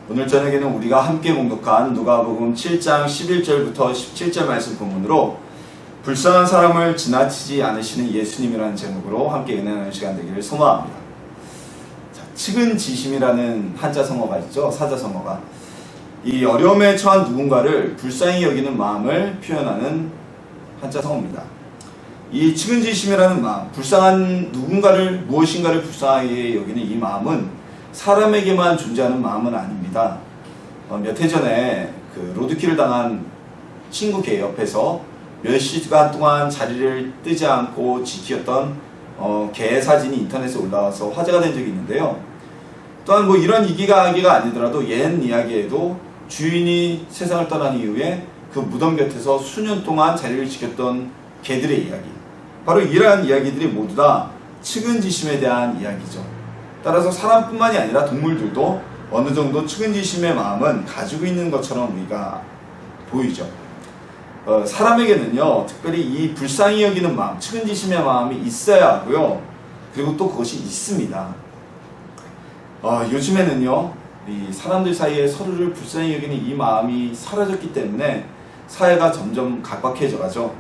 오늘 저녁에는 우리가 함께 봉독한 누가복음 7장 11절부터 17절 말씀 본문으로 불쌍한 사람을 지나치지 않으시는 예수님이라는 제목으로 함께 은혜 나누는 시간 되기를 소망합니다. 자, 측은지심이라는 한자성어가 있죠. 사자성어가. 이 어려움에 처한 누군가를 불쌍히 여기는 마음을 표현하는 한자성어입니다. 이 측은지심이라는 마음, 불쌍한 누군가를 무엇인가를 불쌍하게 여기는 이 마음은 사람에게만 존재하는 마음은 아닙니다. 몇 해 전에 그 로드킬을 당한 친구 개 옆에서 몇 시간 동안 자리를 뜨지 않고 지켰던 개 사진이 인터넷에 올라와서 화제가 된 적이 있는데요. 또한 뭐 이런 이야기가 아니더라도 옛 이야기에도 주인이 세상을 떠난 이후에 그 무덤 곁에서 수년 동안 자리를 지켰던 개들의 이야기, 바로 이러한 이야기들이 모두 다 측은지심에 대한 이야기죠. 따라서 사람뿐만이 아니라 동물들도 어느 정도 측은지심의 마음은 가지고 있는 것처럼 우리가 보이죠. 사람에게는요, 특별히 이 불쌍히 여기는 마음, 측은지심의 마음이 있어야 하고요. 그리고 또 그것이 있습니다. 요즘에는요, 이 사람들 사이에 서로를 불쌍히 여기는 이 마음이 사라졌기 때문에 사회가 점점 각박해져 가죠.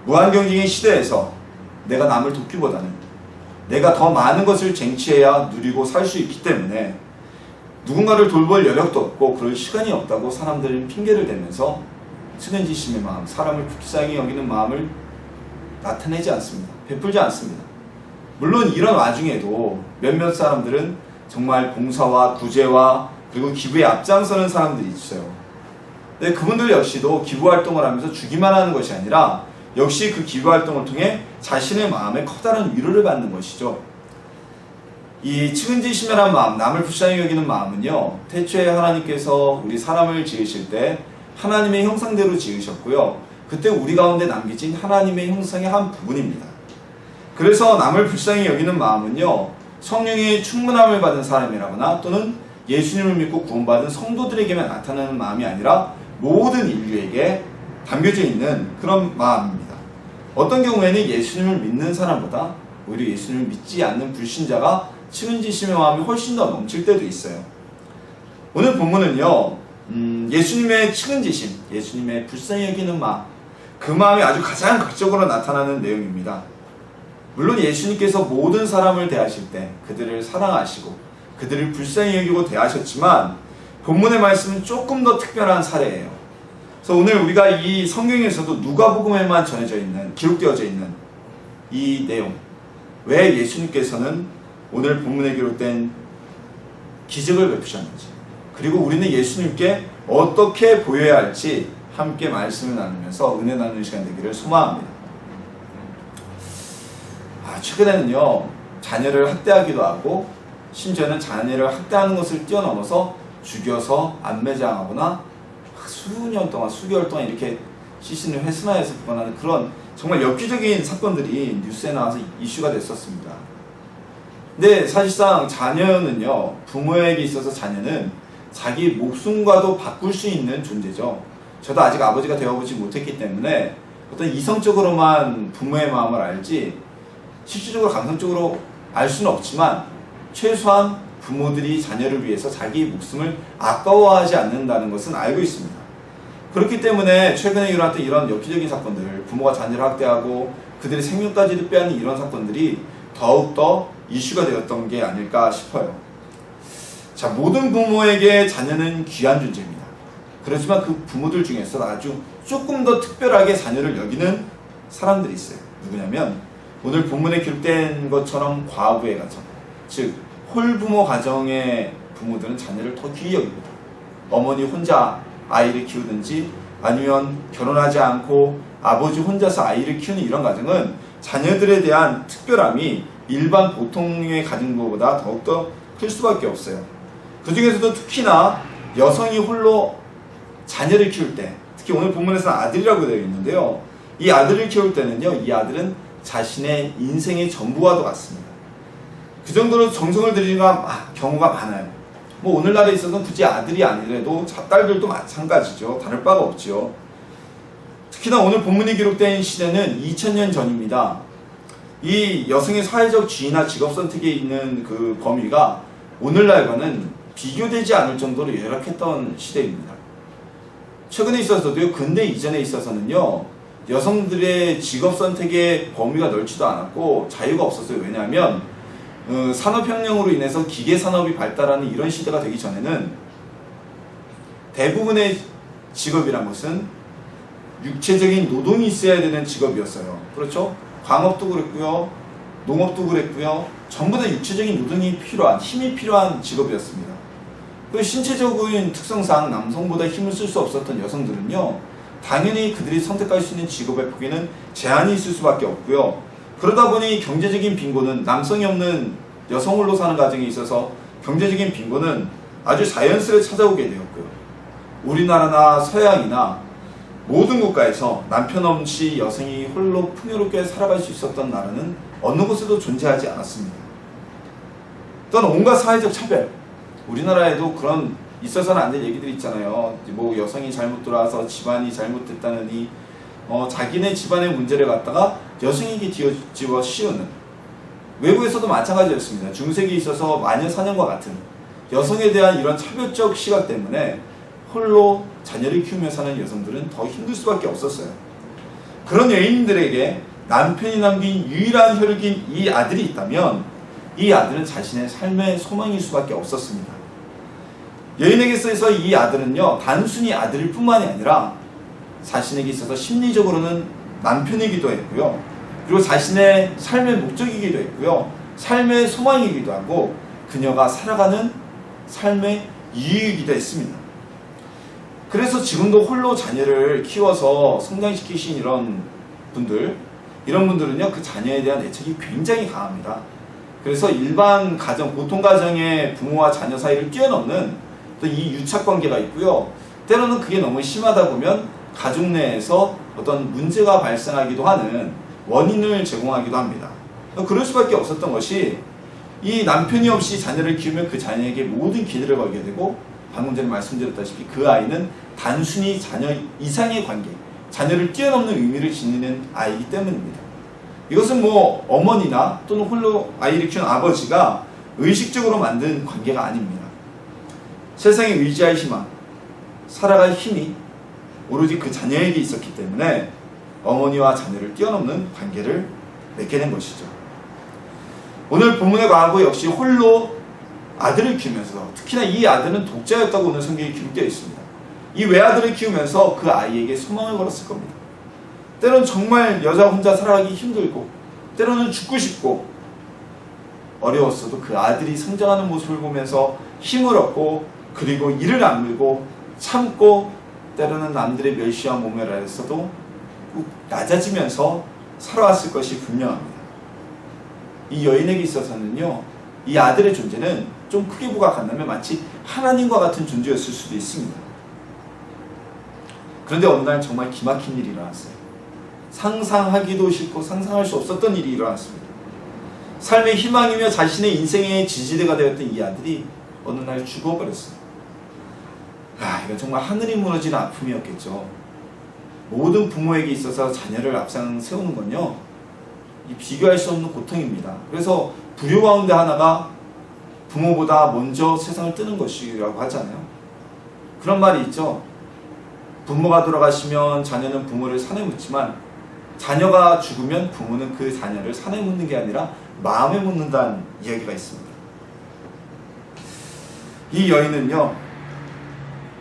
무한 경쟁의 시대에서 내가 남을 돕기보다는 내가 더 많은 것을 쟁취해야 누리고 살 수 있기 때문에 누군가를 돌볼 여력도 없고 그럴 시간이 없다고 사람들은 핑계를 대면서 측은지심의 마음, 사람을 불쌍히 여기는 마음을 나타내지 않습니다. 베풀지 않습니다. 물론 이런 와중에도 몇몇 사람들은 정말 봉사와 구제와 그리고 기부에 앞장서는 사람들이 있어요. 근데 그분들 역시도 기부활동을 하면서 주기만 하는 것이 아니라 역시 그 기부활동을 통해 자신의 마음에 커다란 위로를 받는 것이죠. 이 측은지심이라는 마음, 남을 불쌍히 여기는 마음은요, 태초에 하나님께서 우리 사람을 지으실 때 하나님의 형상대로 지으셨고요. 그때 우리 가운데 남겨진 하나님의 형상의 한 부분입니다. 그래서 남을 불쌍히 여기는 마음은요, 성령의 충만함을 받은 사람이라거나 또는 예수님을 믿고 구원받은 성도들에게만 나타나는 마음이 아니라 모든 인류에게 담겨져 있는 그런 마음입니다. 어떤 경우에는 예수님을 믿는 사람보다 오히려 예수님을 믿지 않는 불신자가 측은지심의 마음이 훨씬 더 넘칠 때도 있어요. 오늘 본문은요, 예수님의 측은지심, 예수님의 불쌍히 여기는 마음, 그 마음이 아주 가장 극적으로 나타나는 내용입니다. 물론 예수님께서 모든 사람을 대하실 때 그들을 사랑하시고 그들을 불쌍히 여기고 대하셨지만 본문의 말씀은 조금 더 특별한 사례예요. 그래서 오늘 우리가 이 성경에서도 누가복음에만 전해져 있는, 기록되어져 있는 이 내용, 왜 예수님께서는 오늘 본문에 기록된 기적을 베푸셨는지, 그리고 우리는 예수님께 어떻게 보여야 할지 함께 말씀을 나누면서 은혜 나누는 시간 되기를 소망합니다. 최근에는요, 자녀를 학대하기도 하고 심지어는 자녀를 학대하는 것을 뛰어넘어서 죽여서 안매장하거나 수년 동안, 수개월 동안 이렇게 시신을 회수나에서 보관하는 그런 정말 엽기적인 사건들이 뉴스에 나와서 이슈가 됐었습니다. 근데 사실상 자녀는요, 부모에게 있어서 자녀는 자기 목숨과도 바꿀 수 있는 존재죠. 저도 아직 아버지가 되어보지 못했기 때문에 어떤 이성적으로만 부모의 마음을 알지 실질적으로 감성적으로 알 수는 없지만 최소한 부모들이 자녀를 위해서 자기 목숨을 아까워하지 않는다는 것은 알고 있습니다. 그렇기 때문에 최근에 일어났던 이런 엽기적인 사건들, 부모가 자녀를 학대하고 그들의 생명까지도 빼앗는 이런 사건들이 더욱더 이슈가 되었던 게 아닐까 싶어요. 자, 모든 부모에게 자녀는 귀한 존재입니다. 그렇지만 그 부모들 중에서 아주 조금 더 특별하게 자녀를 여기는 사람들이 있어요. 누구냐면 오늘 본문에 기록된 것처럼 과부의 가정, 즉 홀부모 가정의 부모들은 자녀를 더 귀히 여깁니다. 어머니 혼자 아이를 키우든지 아니면 결혼하지 않고 아버지 혼자서 아이를 키우는 이런 가정은 자녀들에 대한 특별함이 일반 보통의 가정보다 더욱더 클 수밖에 없어요. 그 중에서도 특히나 여성이 홀로 자녀를 키울 때, 특히 오늘 본문에서는 아들이라고 되어 있는데요, 이 아들을 키울 때는요, 이 아들은 자신의 인생의 전부와도 같습니다. 그 정도로 정성을 들이는 경우가 많아요. 뭐 오늘날에 있어서는 굳이 아들이 아니라도 딸들도 마찬가지죠. 다를 바가 없죠. 특히나 오늘 본문이 기록된 시대는 2000년 전입니다. 이 여성의 사회적 지위나 직업 선택에 있는 그 범위가 오늘날과는 비교되지 않을 정도로 열악했던 시대입니다. 최근에 있어서도요, 근대 이전에 있어서는요, 여성들의 직업 선택의 범위가 넓지도 않았고 자유가 없었어요. 왜냐하면 산업혁명으로 인해서 기계산업이 발달하는 이런 시대가 되기 전에는 대부분의 직업이란 것은 육체적인 노동이 있어야 되는 직업이었어요. 그렇죠? 광업도 그랬고요, 농업도 그랬고요, 전부 다 육체적인 노동이 필요한, 힘이 필요한 직업이었습니다. 그리고 신체적인 특성상 남성보다 힘을 쓸 수 없었던 여성들은요, 당연히 그들이 선택할 수 있는 직업의 폭에는 제한이 있을 수밖에 없고요. 그러다 보니 경제적인 빈곤은, 남성이 없는 여성홀로 사는 가정에 있어서 경제적인 빈곤은 아주 자연스레 찾아오게 되었고요. 우리나라나 서양이나 모든 국가에서 남편 없이 여성이 홀로 풍요롭게 살아갈 수 있었던 나라는 어느 곳에도 존재하지 않았습니다. 또한 온갖 사회적 차별, 우리나라에도 그런 있어서는 안 될 얘기들이 있잖아요. 뭐 여성이 잘못 들어와서 집안이 잘못됐다느니 자기네 집안의 문제를 갖다가 여성에게 뒤집어 씌우는, 외부에서도 마찬가지였습니다. 중세기에 있어서 마녀 사냥과 같은 여성에 대한 이런 차별적 시각 때문에 홀로 자녀를 키우며 사는 여성들은 더 힘들 수밖에 없었어요. 그런 여인들에게 남편이 남긴 유일한 혈육인 이 아들이 있다면 이 아들은 자신의 삶의 소망일 수밖에 없었습니다. 여인에게 있어서 이 아들은요, 단순히 아들일 뿐만이 아니라 자신에게 있어서 심리적으로는 남편이기도 했고요, 그리고 자신의 삶의 목적이기도 했고요, 삶의 소망이기도 하고 그녀가 살아가는 삶의 이유이기도 했습니다. 그래서 지금도 홀로 자녀를 키워서 성장시키신 이런 분들은요, 그 자녀에 대한 애착이 굉장히 강합니다. 그래서 일반 가정, 보통 가정의 부모와 자녀 사이를 뛰어넘는 또 이 유착관계가 있고요. 때로는 그게 너무 심하다 보면 가족 내에서 어떤 문제가 발생하기도 하는 원인을 제공하기도 합니다. 그럴 수밖에 없었던 것이, 이 남편이 없이 자녀를 키우면 그 자녀에게 모든 기대를 걸게 되고, 방금 전에 말씀드렸다시피 그 아이는 단순히 자녀 이상의 관계, 자녀를 뛰어넘는 의미를 지니는 아이이기 때문입니다. 이것은 뭐 어머니나 또는 홀로 아이를 키운 아버지가 의식적으로 만든 관계가 아닙니다. 세상에 의지할 희망, 살아갈 힘이 오로지 그 자녀에게 있었기 때문에 어머니와 자녀를 뛰어넘는 관계를 맺게 된 것이죠. 오늘 본문의 과거 역시 홀로 아들을 키우면서, 특히나 이 아들은 독자였다고 오늘 성경에 기록되어 있습니다. 이 외아들을 키우면서 그 아이에게 소망을 걸었을 겁니다. 때로는 정말 여자 혼자 살아가기 힘들고, 때로는 죽고 싶고 어려웠어도 그 아들이 성장하는 모습을 보면서 힘을 얻고, 그리고 이를 악물고 참고, 때로는 남들의 멸시와 모멸하였어도 꼭 낮아지면서 살아왔을 것이 분명합니다. 이 여인에게 있어서는요, 이 아들의 존재는 좀 크게 부각한다면 마치 하나님과 같은 존재였을 수도 있습니다. 그런데 어느 날 정말 기막힌 일이 일어났어요. 상상하기도 싫고 상상할 수 없었던 일이 일어났습니다. 삶의 희망이며 자신의 인생의 지지대가 되었던 이 아들이 어느 날 죽어버렸어요. 이건 정말 하늘이 무너지는 아픔이었겠죠. 모든 부모에게 있어서 자녀를 앞장 세우는 건요, 이 비교할 수 없는 고통입니다. 그래서 불효 가운데 하나가 부모보다 먼저 세상을 뜨는 것이라고 하잖아요. 그런 말이 있죠. 부모가 돌아가시면 자녀는 부모를 산에 묻지만, 자녀가 죽으면 부모는 그 자녀를 산에 묻는 게 아니라 마음에 묻는다는 이야기가 있습니다. 이 여인은요,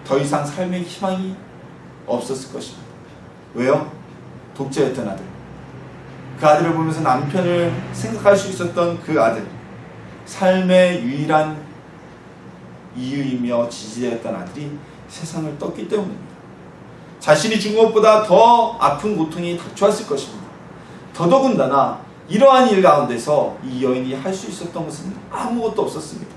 더 이상 삶의 희망이 없었을 것입니다. 왜요? 독자였던 아들, 그 아들을 보면서 남편을 생각할 수 있었던 그 아들, 삶의 유일한 이유이며 지지되었던 아들이 세상을 떴기 때문입니다. 자신이 죽은 것보다 더 아픈 고통이 닥쳐왔을 것입니다. 더더군다나 이러한 일 가운데서 이 여인이 할 수 있었던 것은 아무것도 없었습니다.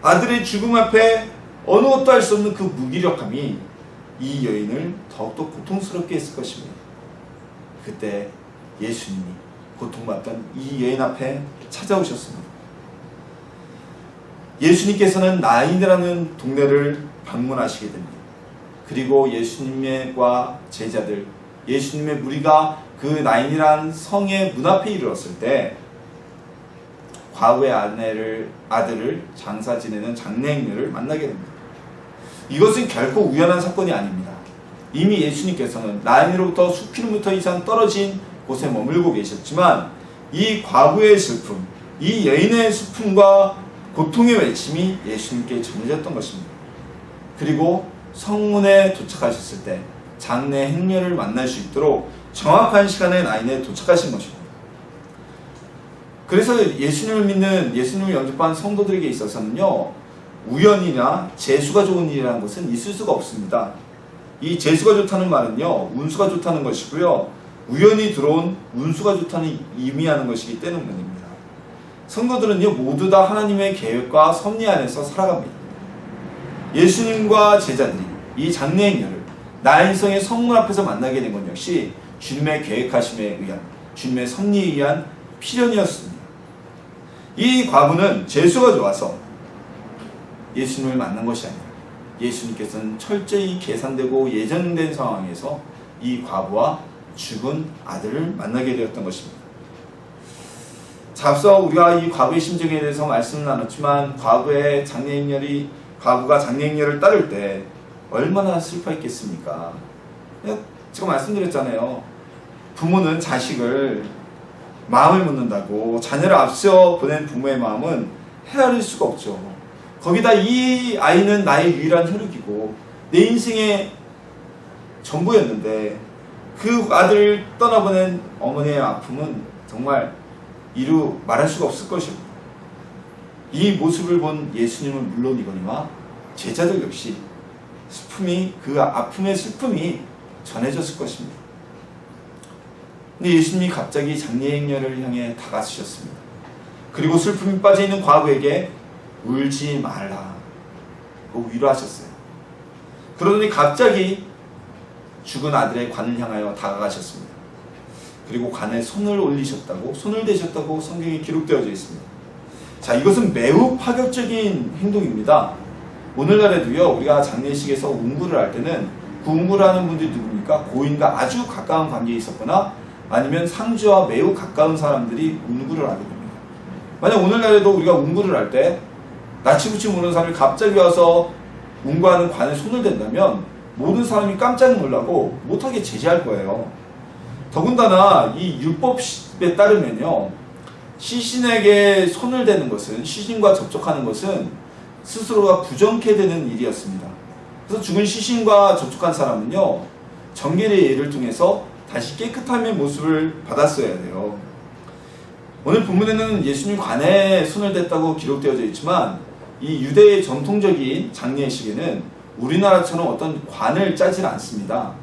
아들의 죽음 앞에 어느 것도 할 수 없는 그 무기력함이 이 여인을 더욱더 고통스럽게 했을 것입니다. 그때 예수님이 고통받던 이 여인 앞에 찾아오셨습니다. 예수님께서는 나인이라는 동네를 방문하시게 됩니다. 그리고 예수님과 제자들, 예수님의 무리가 그 나인이라는 성의 문 앞에 이르렀을 때 과부의 아들을 장사 지내는 장래 행녀를 만나게 됩니다. 이것은 결코 우연한 사건이 아닙니다. 이미 예수님께서는 나인으로부터 수킬로미터 이상 떨어진 곳에 머물고 계셨지만 이 과부의 슬픔, 이 여인의 슬픔과 고통의 외침이 예수님께 전해졌던 것입니다. 그리고 성문에 도착하셨을 때 장래 행녀를 만날 수 있도록 정확한 시간에 나인에 도착하신 것입니다. 그래서 예수님을 믿는, 예수님을 영접한 성도들에게 있어서는요, 우연이나 재수가 좋은 일이라는 것은 있을 수가 없습니다. 이 재수가 좋다는 말은요, 운수가 좋다는 것이고요, 우연히 들어온 운수가 좋다는 의미하는 것이기 때문입니다. 성도들은요, 모두 다 하나님의 계획과 섭리 안에서 살아갑니다. 예수님과 제자들이 이 장래 행녀를 나인성의 성문 앞에서 만나게 된 것 역시 주님의 계획하심에 의한, 주님의 섭리에 의한 필연이었습니다. 이 과부는 재수가 좋아서 예수님을 만난 것이 아니라 예수님께서는 철저히 계산되고 예정된 상황에서 이 과부와 죽은 아들을 만나게 되었던 것입니다. 자, 앞서 우리가 이 과부의 심정에 대해서 말씀을 나눴지만 과부가 장래 행녀를 따를 때 얼마나 슬퍼했겠습니까? 제가 말씀드렸잖아요. 부모는 자식을 마음을 묻는다고 자녀를 앞서 보낸 부모의 마음은 헤아릴 수가 없죠. 거기다 이 아이는 나의 유일한 혈육이고 내 인생의 전부였는데 그 아들을 떠나보낸 어머니의 아픔은 정말 이루 말할 수가 없을 것입니다. 이 모습을 본 예수님은 물론이거니와 제자들 역시 슬픔이, 그 아픔의 슬픔이 전해졌을 것입니다. 근데 예수님이 갑자기 장래 행녀를 향해 다가서셨습니다. 그리고 슬픔이 빠져있는 과부에게 울지 말라 고 위로하셨어요. 그러더니 갑자기 죽은 아들의 관을 향하여 다가가셨습니다. 그리고 관에 손을 올리셨다고, 손을 대셨다고 성경에 기록되어져 있습니다. 자, 이것은 매우 파격적인 행동입니다. 오늘날에도요, 우리가 장례식에서 운구를 할 때는 그 운구를 하는 분들이 누굽니까? 고인과 아주 가까운 관계에 있었거나 아니면 상주와 매우 가까운 사람들이 운구를 하게 됩니다. 만약 오늘날에도 우리가 운구를 할 때 나치부치 모르는 사람이 갑자기 와서 운구하는 관에 손을 댄다면 모든 사람이 깜짝 놀라고 못하게 제지할 거예요. 더군다나 이 율법에 따르면요, 시신에게 손을 대는 것은, 시신과 접촉하는 것은 스스로가 부정케 되는 일이었습니다. 그래서 죽은 시신과 접촉한 사람은요, 정결의 예를 통해서 다시 깨끗함의 모습을 받았어야 돼요. 오늘 본문에는 예수님 관에 손을 댔다고 기록되어져 있지만 이 유대의 전통적인 장례식에는 우리나라처럼 어떤 관을 짜지 않습니다.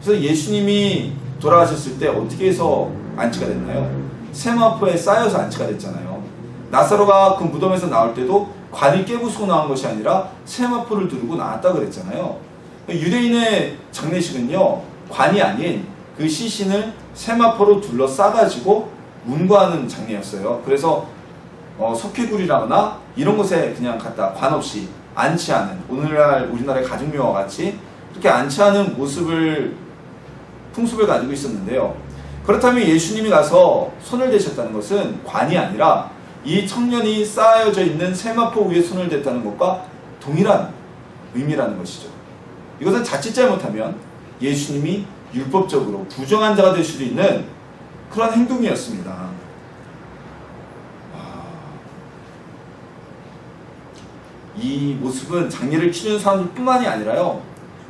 그래서 예수님이 돌아가셨을 때 어떻게 해서 안치가 됐나요? 세마포에 쌓여서 안치가 됐잖아요. 나사로가 그 무덤에서 나올 때도 관을 깨부수고 나온 것이 아니라 세마포를 두르고 나왔다 그랬잖아요. 유대인의 장례식은요, 관이 아닌 그 시신을 세마포로 둘러싸가지고 운구하는 장례였어요. 그래서 석회굴이라거나 이런 곳에 그냥 갖다 관 없이 안치하는, 오늘날 우리나라의 가족묘와 같이 이렇게 안치하는 풍습을 가지고 있었는데요. 그렇다면 예수님이 가서 손을 대셨다는 것은 관이 아니라 이 청년이 쌓여져 있는 세마포 위에 손을 댔다는 것과 동일한 의미라는 것이죠. 이것은 자칫 잘못하면 예수님이 율법적으로 부정한 자가 될 수도 있는 그런 행동이었습니다. 이 모습은 장례를 치르는 사람들 뿐만이 아니라요,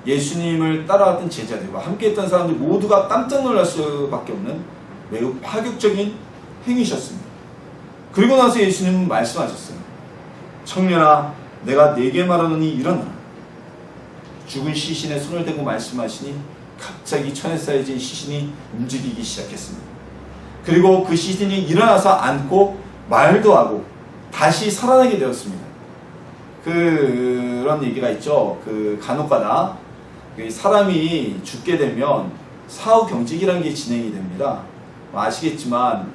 예수님을 따라왔던 제자들과 함께했던 사람들 모두가 깜짝 놀랄 수밖에 없는 매우 파격적인 행위셨습니다. 그리고 나서 예수님은 말씀하셨어요. 청년아, 내가 네게 말하노니 일어나라. 죽은 시신에 손을 대고 말씀하시니 갑자기 천에 쌓여진 시신이 움직이기 시작했습니다. 그리고 그 시신이 일어나서 앉고 말도 하고 다시 살아나게 되었습니다. 그런 얘기가 있죠. 간혹가다 사람이 죽게 되면 사후경직이라는 게 진행이 됩니다. 아시겠지만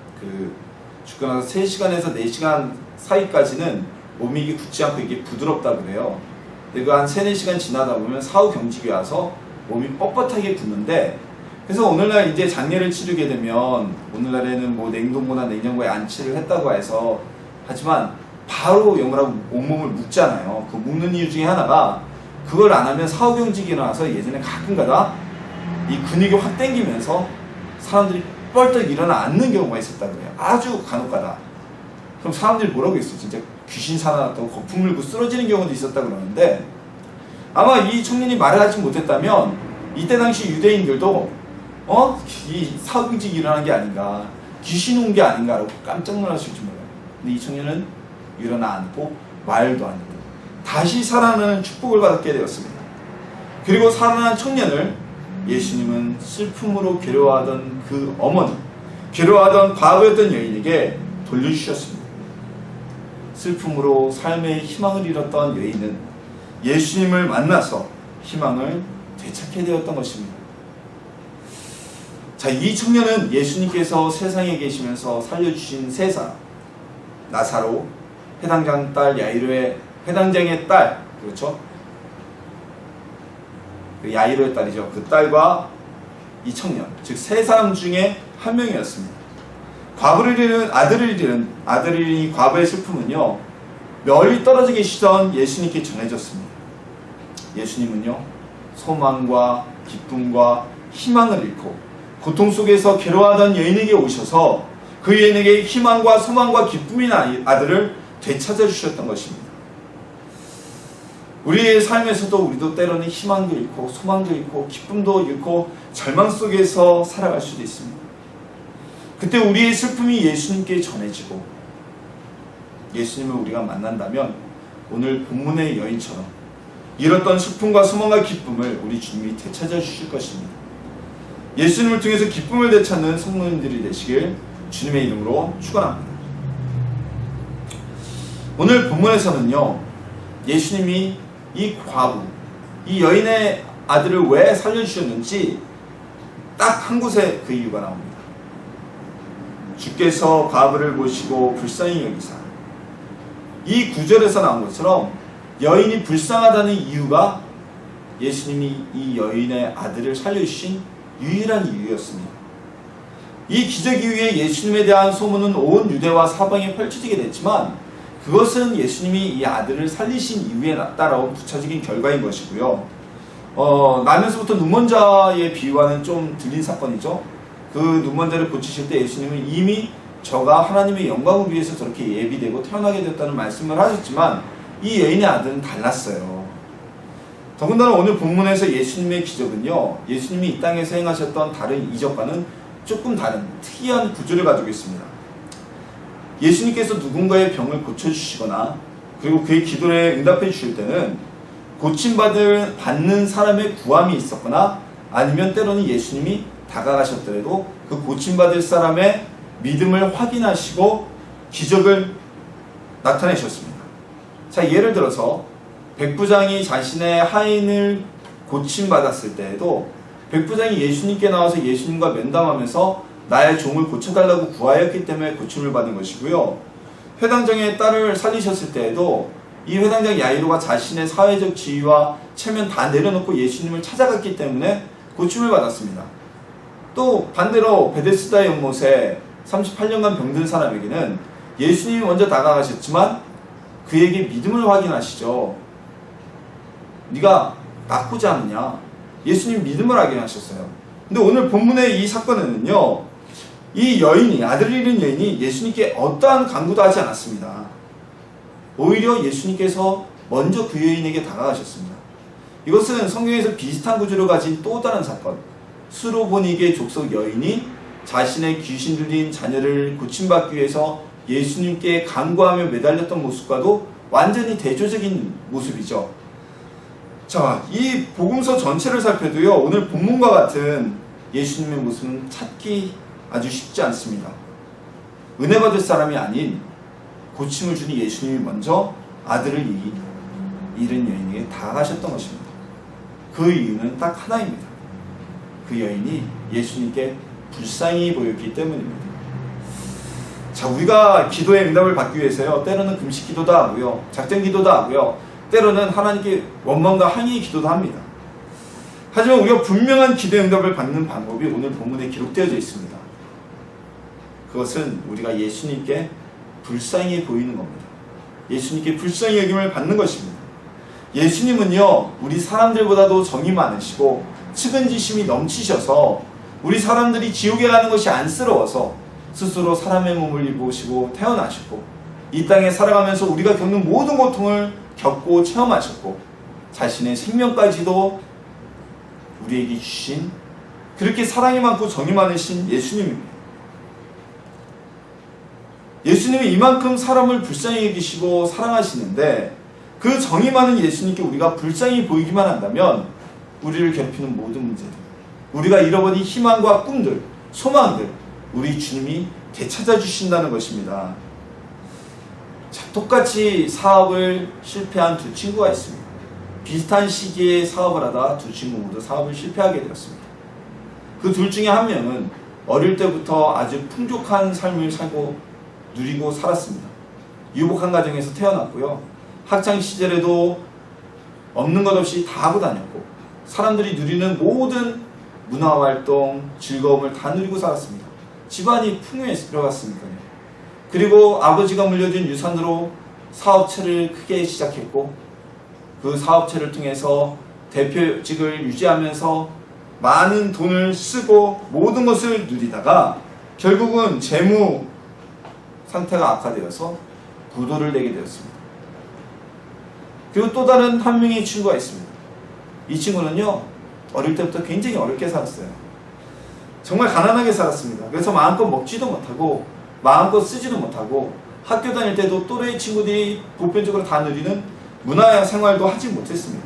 죽고 나서 3시간에서 4시간 사이까지는 몸이 이게 굳지 않고 이게 부드럽다 그래요. 근데 한 3-4시간 지나다 보면 사후경직이 와서 몸이 뻣뻣하게 굳는데, 그래서 오늘날 이제 장례를 치르게 되면 오늘날에는 뭐 냉동고나 냉장고에 안치를 했다고 해서 하지만 바로 영으라고 온몸을 묶잖아요. 그 묶는 이유 중에 하나가 그걸 안 하면 사후경직이 일어나서 예전에 가끔가다 이 근육이 확 당기면서 사람들이 뻘떡 일어나 앉는 경우가 있었다 그래요. 아주 간혹가다. 그럼 사람들이 뭐라고 했어요? 진짜 귀신 살아났다고 거품 물고 쓰러지는 경우도 있었다 그러는데, 아마 이 청년이 말을 하지 못했다면 이때 당시 유대인들도 이 사후경직이 일어난 게 아닌가, 귀신 온 게 아닌가라고 깜짝 놀랐을지 몰라요. 근데 이 청년은 일어나 앉고 말도 안 하고 다시 살아나는 축복을 받게 되었습니다. 그리고 살아난 청년을 예수님은 슬픔으로 괴로워하던 그 어머니, 괴로워하던 과부였던 여인에게 돌려주셨습니다. 슬픔으로 삶의 희망을 잃었던 여인은 예수님을 만나서 희망을 되찾게 되었던 것입니다. 자, 이 청년은 예수님께서 세상에 계시면서 살려주신 세 사람, 나사로, 회당장 딸 야이로의, 회당장의 딸, 그렇죠? 그 야이로의 딸이죠. 그 딸과 이 청년, 즉 세 사람 중에 한 명이었습니다. 과부를 잃은 아들을 잃은 과부의 슬픔은요, 멀리 떨어져 계시던 예수님께 전해졌습니다. 예수님은요, 소망과 기쁨과 희망을 잃고 고통 속에서 괴로워하던 여인에게 오셔서 그 여인에게 희망과 소망과 기쁨인 아들을 되찾아 주셨던 것입니다. 우리의 삶에서도 우리도 때로는 희망도 잃고 소망도 잃고 기쁨도 잃고 절망 속에서 살아갈 수도 있습니다. 그때 우리의 슬픔이 예수님께 전해지고 예수님을 우리가 만난다면 오늘 본문의 여인처럼 잃었던 슬픔과 소망과 기쁨을 우리 주님이 되찾아 주실 것입니다. 예수님을 통해서 기쁨을 되찾는 성도님들이 되시길 주님의 이름으로 축원합니다. 오늘 본문에서는요, 예수님이 이 과부, 이 여인의 아들을 왜 살려주셨는지 딱 한 곳에 그 이유가 나옵니다. 주께서 과부를 보시고 불쌍히 여기사. 이 구절에서 나온 것처럼 여인이 불쌍하다는 이유가 예수님이 이 여인의 아들을 살려주신 유일한 이유였습니다. 이 기적 이후에 예수님에 대한 소문은 온 유대와 사방에 펼쳐지게 됐지만 그것은 예수님이 이 아들을 살리신 이후에 따라온 부차적인 결과인 것이고요. 나면서부터 눈먼자의 비유와는 좀 들린 사건이죠. 그 눈먼자를 고치실 때 예수님은 이미 저가 하나님의 영광을 위해서 저렇게 예비되고 태어나게 됐다는 말씀을 하셨지만 이 여인의 아들은 달랐어요. 더군다나 오늘 본문에서 예수님의 기적은요, 예수님이 이 땅에서 행하셨던 다른 이적과는 조금 다른 특이한 구조를 가지고 있습니다. 예수님께서 누군가의 병을 고쳐주시거나 그리고 그의 기도에 응답해 주실 때는 고침받는 사람의 구함이 있었거나 아니면 때로는 예수님이 다가가셨더라도 그 고침받을 사람의 믿음을 확인하시고 기적을 나타내셨습니다. 자, 예를 들어서 백부장이 자신의 하인을 고침받았을 때에도 백부장이 예수님께 나와서 예수님과 면담하면서 나의 종을 고쳐달라고 구하였기 때문에 고침을 받은 것이고요. 회당장의 딸을 살리셨을 때에도 이 회당장 야이로가 자신의 사회적 지위와 체면 다 내려놓고 예수님을 찾아갔기 때문에 고침을 받았습니다. 또 반대로 베데스다 연못에 38년간 병든 사람에게는 예수님이 먼저 다가가셨지만 그에게 믿음을 확인하시죠. 네가 나쁘지 않느냐? 예수님 믿음을 확인하셨어요. 근데 오늘 본문의 이 사건에는요, 이 여인이, 아들을 잃은 여인이 예수님께 어떠한 강구도 하지 않았습니다. 오히려 예수님께서 먼저 그 여인에게 다가가셨습니다. 이것은 성경에서 비슷한 구조를 가진 또 다른 사건, 수로보니게 족속 여인이 자신의 귀신 들린 자녀를 고침받기 위해서 예수님께 간구하며 매달렸던 모습과도 완전히 대조적인 모습이죠. 자, 이 복음서 전체를 살펴도요, 오늘 본문과 같은 예수님의 모습은 찾기 아주 쉽지 않습니다. 은혜 받을 사람이 아닌 고침을 주니 예수님이 먼저 아들을 잃은 여인에게 다가가셨던 것입니다. 그 이유는 딱 하나입니다. 그 여인이 예수님께 불쌍히 보였기 때문입니다. 자, 우리가 기도의 응답을 받기 위해서요, 때로는 금식 기도도 하고요, 작전 기도도 하고요, 때로는 하나님께 원망과 항의의 기도도 합니다. 하지만 우리가 분명한 기도의 응답을 받는 방법이 오늘 본문에 기록되어져 있습니다. 그것은 우리가 예수님께 불쌍히 보이는 겁니다. 예수님께 불쌍히 여김을 받는 것입니다. 예수님은요, 우리 사람들보다도 정이 많으시고 측은지심이 넘치셔서 우리 사람들이 지옥에 가는 것이 안쓰러워서 스스로 사람의 몸을 입으시고 태어나시고 이 땅에 살아가면서 우리가 겪는 모든 고통을 겪고 체험하셨고 자신의 생명까지도 우리에게 주신 그렇게 사랑이 많고 정이 많으신 예수님입니다. 예수님이 이만큼 사람을 불쌍히 여기시고 사랑하시는데 그 정이 많은 예수님께 우리가 불쌍히 보이기만 한다면 우리를 괴롭히는 모든 문제들, 우리가 잃어버린 희망과 꿈들, 소망들 우리 주님이 되찾아 주신다는 것입니다. 자, 똑같이 사업을 실패한 두 친구가 있습니다. 비슷한 시기에 사업을 하다가 두 친구 모두 사업을 실패하게 되었습니다. 그 둘 중에 한 명은 어릴 때부터 아주 풍족한 삶을 살고 누리고 살았습니다. 유복한 가정에서 태어났고요. 학창 시절에도 없는 것 없이 다 하고 다녔고 사람들이 누리는 모든 문화활동, 즐거움을 다 누리고 살았습니다. 집안이 풍요에 들어갔으니까요. 그리고 아버지가 물려준 유산으로 사업체를 크게 시작했고 그 사업체를 통해서 대표직을 유지하면서 많은 돈을 쓰고 모든 것을 누리다가 결국은 재무 상태가 악화되어서 부도를 내게 되었습니다. 그리고 또 다른 한 명의 친구가 있습니다. 이 친구는요, 어릴 때부터 굉장히 어렵게 살았어요. 정말 가난하게 살았습니다. 그래서 마음껏 먹지도 못하고 마음껏 쓰지도 못하고 학교 다닐 때도 또래 친구들이 보편적으로 다 누리는 문화생활도 하지 못했습니다.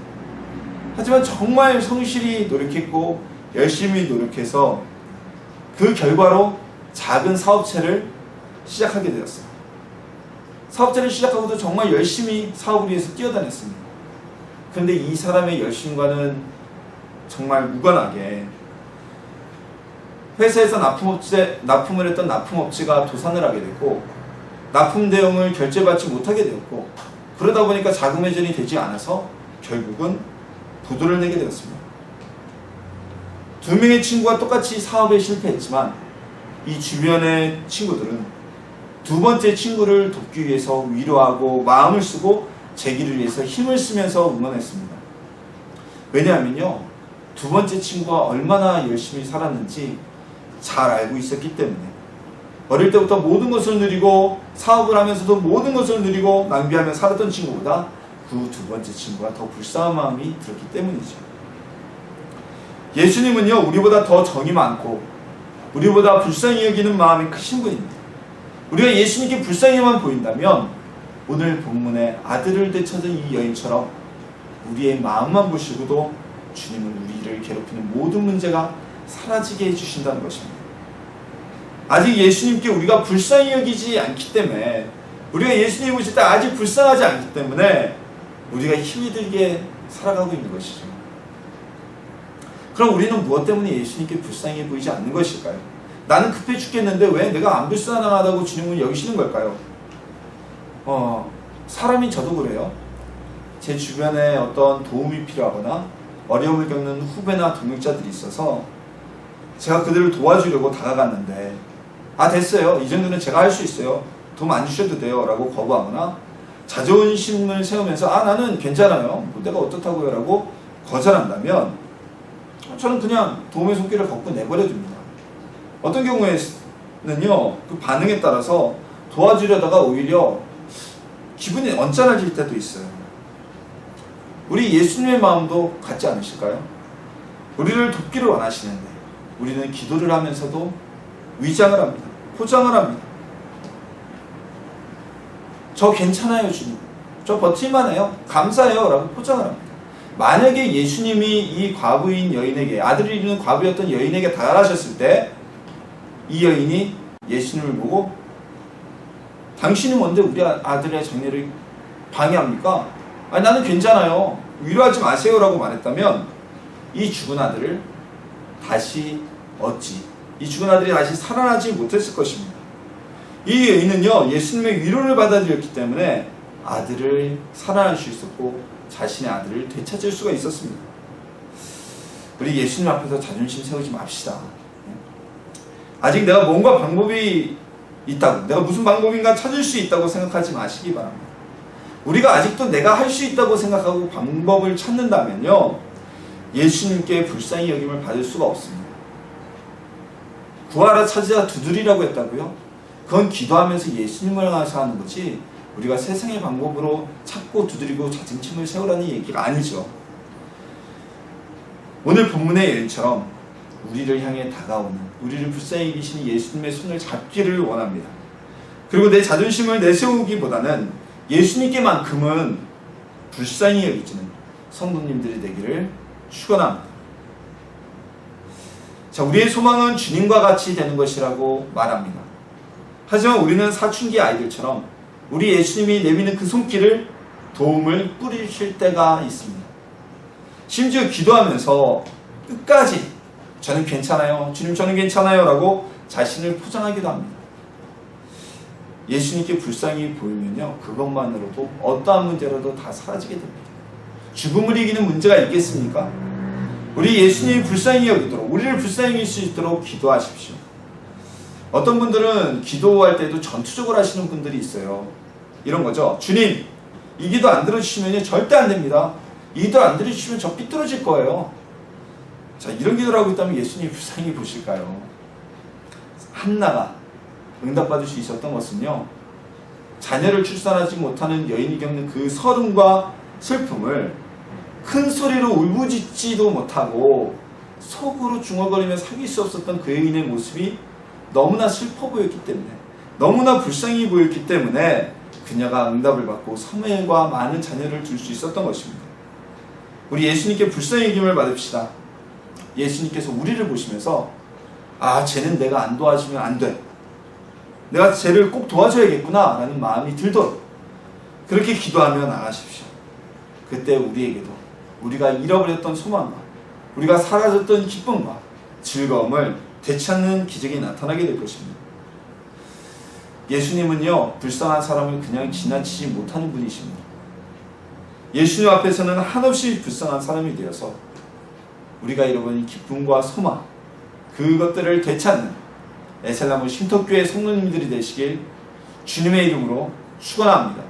하지만 정말 성실히 노력했고 열심히 노력해서 그 결과로 작은 사업체를 시작하게 되었어요. 사업체를 시작하고도 정말 열심히 사업을 위해서 뛰어다녔습니다. 그런데 이 사람의 열심과는 정말 무관하게 회사에서 납품을 했던 납품업체가 도산을 하게 됐고 납품 대용을 결제받지 못하게 되었고 그러다 보니까 자금 회전이 되지 않아서 결국은 부도를 내게 되었습니다. 두 명의 친구가 똑같이 사업에 실패했지만 이 주변의 친구들은 두 번째 친구를 돕기 위해서 위로하고 마음을 쓰고 재기를 위해서 힘을 쓰면서 응원했습니다. 왜냐하면요, 두 번째 친구가 얼마나 열심히 살았는지 잘 알고 있었기 때문에 어릴 때부터 모든 것을 누리고 사업을 하면서도 모든 것을 누리고 낭비하며 살았던 친구보다 그 두 번째 친구가 더 불쌍한 마음이 들었기 때문이죠. 예수님은요, 우리보다 더 정이 많고 우리보다 불쌍히 여기는 마음이 크신 분입니다. 우리가 예수님께 불쌍히만 보인다면 오늘 본문의 아들을 되찾은 이 여인처럼 우리의 마음만 보시고도 주님은 우리를 괴롭히는 모든 문제가 사라지게 해주신다는 것입니다. 아직 예수님께 우리가 불쌍히 여기지 않기 때문에 우리가 예수님 보실 때 아직 불쌍하지 않기 때문에 우리가 힘이 들게 살아가고 있는 것이죠. 그럼 우리는 무엇 때문에 예수님께 불쌍히 보이지 않는 것일까요? 나는 급해 죽겠는데 왜 내가 안 불쌍하다고 주님은 여기시는 걸까요? 사람인 저도 그래요. 제 주변에 어떤 도움이 필요하거나 어려움을 겪는 후배나 동역자들이 있어서 제가 그들을 도와주려고 다가갔는데 됐어요. 이 정도는 제가 할 수 있어요. 도움 안 주셔도 돼요. 라고 거부하거나 자존심을 세우면서 나는 괜찮아요. 내가 어떻다고요? 라고 거절한다면 저는 그냥 도움의 손길을 걷고 내버려둡니다. 어떤 경우에는요, 그 반응에 따라서 도와주려다가 오히려 기분이 언짢아질 때도 있어요. 우리 예수님의 마음도 같지 않으실까요? 우리를 돕기를 원하시는데 우리는 기도를 하면서도 위장을 합니다. 포장을 합니다. 저 괜찮아요, 주님. 저 버틸만해요. 감사해요. 라고 포장을 합니다. 만약에 예수님이 이 과부인 여인에게, 아들을 잃은 과부였던 여인에게 다가가셨을 때 이 여인이 예수님을 보고 당신이 뭔데 우리 아들의 장례를 방해합니까? 나는 괜찮아요. 위로하지 마세요. 라고 말했다면 이 죽은 아들을 다시 얻지, 이 죽은 아들이 다시 살아나지 못했을 것입니다. 이 여인은요, 예수님의 위로를 받아들였기 때문에 아들을 살아날 수 있었고 자신의 아들을 되찾을 수가 있었습니다. 우리 예수님 앞에서 자존심 세우지 맙시다. 아직 내가 뭔가 방법이 있다고, 내가 무슨 방법인가 찾을 수 있다고 생각하지 마시기 바랍니다. 우리가 아직도 내가 할 수 있다고 생각하고 방법을 찾는다면요, 예수님께 불쌍히 여김을 받을 수가 없습니다. 구하라, 찾으라, 두드리라고 했다고요? 그건 기도하면서 예수님을 향해서 하는 거지, 우리가 세상의 방법으로 찾고 두드리고 자존심을 세우라는 얘기가 아니죠. 오늘 본문의 예처럼 우리를 향해 다가오는, 우리를 불쌍히 여기시는 예수님의 손을 잡기를 원합니다. 그리고 내 자존심을 내세우기보다는 예수님께만큼은 불쌍히 여기지는 성도님들이 되기를 축원합니다. 자, 우리의 소망은 주님과 같이 되는 것이라고 말합니다. 하지만 우리는 사춘기 아이들처럼 우리 예수님이 내미는 그 손길을, 도움을 뿌리실 때가 있습니다. 심지어 기도하면서 끝까지 저는 괜찮아요, 주님 저는 괜찮아요 라고 자신을 포장하기도 합니다. 예수님께 불쌍히 보이면요, 그것만으로도 어떠한 문제라도 다 사라지게 됩니다. 죽음을 이기는 문제가 있겠습니까? 우리 예수님이 불쌍히 여기도록, 우리를 불쌍히 여길 수 있도록 기도하십시오. 어떤 분들은 기도할 때도 전투적으로 하시는 분들이 있어요. 이런 거죠. 주님, 이 기도 안 들어주시면 절대 안 됩니다. 이 기도 안 들어주시면 저 삐뚤어질 거예요. 자, 이런 기도를 하고 있다면 예수님이 불쌍히 보실까요? 한나가 응답받을 수 있었던 것은요, 자녀를 출산하지 못하는 여인이 겪는 그 서름과 슬픔을 큰 소리로 울부짖지도 못하고 속으로 중얼거리며 사귈 수 없었던 그 여인의 모습이 너무나 슬퍼 보였기 때문에, 너무나 불쌍히 보였기 때문에 그녀가 응답을 받고 사무엘과 많은 자녀를 둘 수 있었던 것입니다. 우리 예수님께 불쌍히 여김을 받읍시다. 예수님께서 우리를 보시면서, 아, 쟤는 내가 안 도와주면 안 돼, 내가 쟤를 꼭 도와줘야겠구나 라는 마음이 들도록 그렇게 기도하며 나가십시오. 그때 우리에게도 우리가 잃어버렸던 소망과 우리가 사라졌던 기쁨과 즐거움을 되찾는 기적이 나타나게 될 것입니다. 예수님은요, 불쌍한 사람을 그냥 지나치지 못하는 분이십니다. 예수님 앞에서는 한없이 불쌍한 사람이 되어서 우리가 잃어버린 기쁨과 소망, 그것들을 되찾는 에셀나무 쉼터교회 성도님들이 되시길 주님의 이름으로 축원합니다.